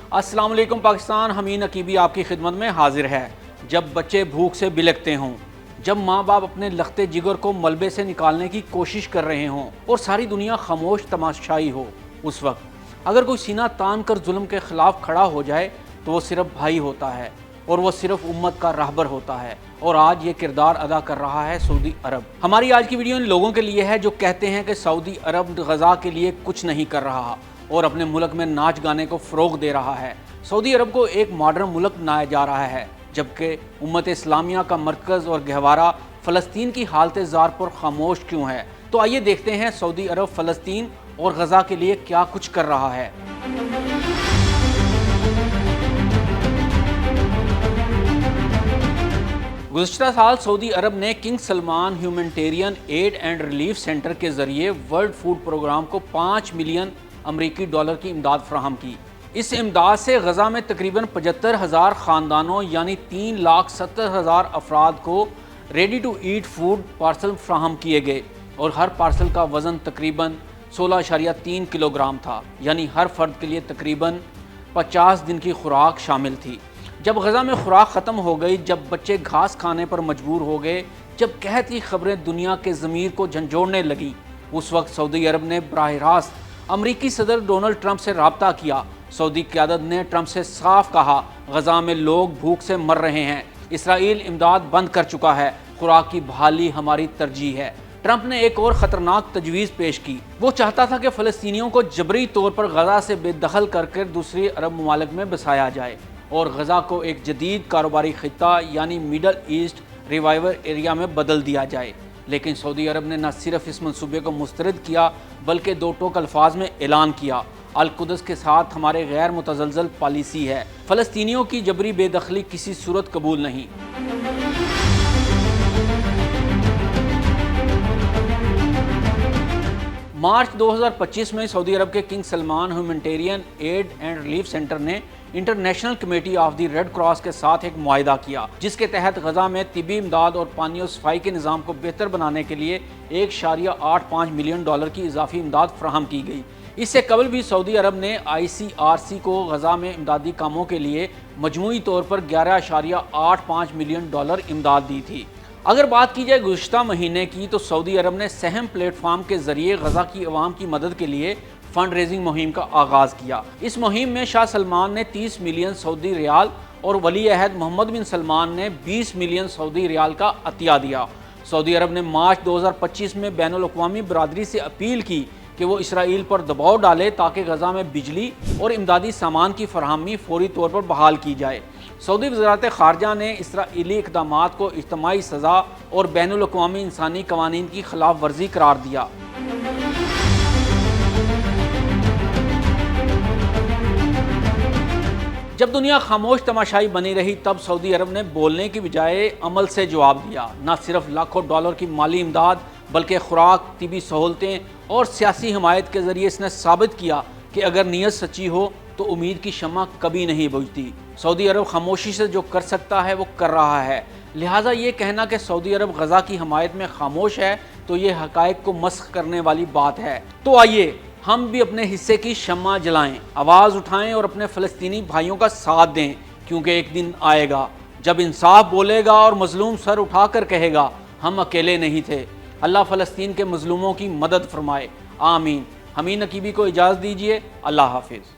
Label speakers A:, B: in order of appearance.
A: अस्सलाम वालेकुम पाकिस्तान। हमीन अकीबी आपकी खिदमत में हाजिर है। जब बच्चे भूख से बिलखते हों, जब माँ बाप अपने लखते जिगर को मलबे से निकालने की कोशिश कर रहे हों और सारी दुनिया खामोश तमाशाई हो, उस वक्त अगर कोई सीना तान कर जुल्म के खिलाफ खड़ा हो जाए तो वो सिर्फ भाई होता है और वो सिर्फ उम्मत का रहबर होता है। और आज ये किरदार अदा कर रहा है सऊदी अरब। हमारी आज की वीडियो इन लोगों के लिए है जो कहते हैं कि सऊदी अरब गज़ा के लिए कुछ नहीं कर रहा और अपने मुल्क में नाच गाने को फ़रोग़ दे रहा है। सऊदी अरब को एक मॉडर्न मुल्क बनाया जा रहा है, जबकि उम्मत इस्लामिया का मरकज़ और गहवारा फ़लस्तीन की हालत ज़ार पर खामोश क्यों है। तो आइए देखते हैं सऊदी अरब फ़लस्तीन और गज़ा के लिए क्या कुछ कर रहा है। गुज़श्ता साल सऊदी अरब ने king Salman humanitarian aid and relief centre के ज़रिए वर्ल्ड फूड प्रोग्राम को 5 मिलियन अमरीकी डॉलर की इमदाद फराहम की। इस इमदाद से गज़ा में तकरीबन 75,000 ख़ानदानों यानी 3,70,000 अफराद को ready to eat food parcel फराहम किए गए और हर पार्सल का वज़न तकरीबन 16.3 किलोग्राम था, यानी हर फर्द के लिए तकरीबन 50 दिन की खुराक शामिल थी। जब गज़ा में खुराक ख़त्म हो गई, जब बच्चे घास खाने पर मजबूर हो गए, जब कहत की खबरें दुनिया के ज़मीर को झंझोड़ने लगी, उस वक्त सऊदी अरब ने बराह रास्त अमरीकी सदर डोनाल्ड ट्रंप से रब्ता किया। सऊदी क़यादत ने ट्रंप से साफ कहा, गज़ा में लोग भूख से मर रहे हैं, इसराइल इमदाद बंद कर चुका है, खुराक की बहाली हमारी तरजीह है। ट्रंप ने एक और ख़तरनाक तजवीज़ पेश की। वो चाहता था कि फ़लस्तीनियों को जबरी तौर पर गज़ा से बेदखल करके दूसरी अरब ममालिक में बसाया जाए और गज़ा को एक जदीद कारोबारी खित्ता यानी मिडल ईस्ट रिवाइवल एरिया में बदल दिया जाए। लेकिन सऊदी अरब ने न सिर्फ इस मंसूबे को मुस्तरद किया बल्कि दो टोक अल्फाज में ऐलान किया, अल कुद्स के साथ हमारे गैर मुतज़लज़ल पॉलिसी है, फ़लस्तीनियों की जबरी बेदखली किसी सूरत कबूल नहीं। मार्च 2025 में सऊदी अरब के King Salman humanitarian aid and relief centre ने International Committee of the Red Cross के साथ एक मुआहिदा किया, जिसके तहत गज़ा में तिब्बी इमदाद और पानी और सफाई के निज़ाम को बेहतर बनाने के लिए 1.85 मिलियन डॉलर की इजाफी इमदाद फराहम की गई। इससे कबल भी सऊदी अरब ने ICRC को गज़ा में इमदादी कामों के लिए मजमूई तौर पर 11.85 मिलियन डॉलर इमदाद दी थी। अगर बात की जाए गुज़श्ता महीने की, तो सऊदी अरब ने सहम प्लेटफार्म के ज़रिए गज़ा की अवाम की मदद के लिए फंड रेजिंग मुहिम का आगाज़ किया। इस मुहिम में शाह सलमान ने 30 मिलियन सऊदी रियाल और वली अहद मोहम्मद बिन सलमान ने 20 मिलियन सऊदी रियाल का अतिया दिया। सऊदी अरब ने मार्च 2025 में बैनुल अक़वामी बरादरी से अपील की कि वो इसराइल पर दबाव डाले ताकि गज़ा में बिजली और इमदादी सामान की फरहमी फौरी तौर पर बहाल की जाए। सऊदी वज़ारत ख़ारजा ने इसराइली इक़दामात को इज्तिमाई सज़ा और बैनुल अक़वामी इंसानी क़वानीन की खिलाफ वर्जी करार दिया। जब दुनिया खामोश तमाशाई बनी रही, तब सऊदी अरब ने बोलने की बजाय अमल से जवाब दिया। न सिर्फ लाखों डॉलर की माली इमदाद बल्कि खुराक, तिबी सहूलतें और सियासी हिमायत के ज़रिए इसने साबित किया कि अगर नीयत सच्ची हो तो उम्मीद की शम्मा कभी नहीं बुझती। सऊदी अरब खामोशी से जो कर सकता है वो कर रहा है, लिहाजा ये कहना कि सऊदी अरब गज़ा की हमायत में खामोश है तो ये हक़ाइक़ को मस्ख़ करने वाली बात है। तो आइए हम भी अपने हिस्से की शम्मा जलाएं, आवाज़ उठाएं और अपने फ़लस्तीनी भाइयों का साथ दें, क्योंकि एक दिन आएगा जब इंसाफ बोलेगा और मज़लूम सर उठाकर कहेगा, हम अकेले नहीं थे। अल्लाह फ़लस्तीन के मज़लूमों की मदद फरमाए, आमीन। हमीन अकीबी को इजाज़त दीजिए। अल्लाह हाफ़िज़।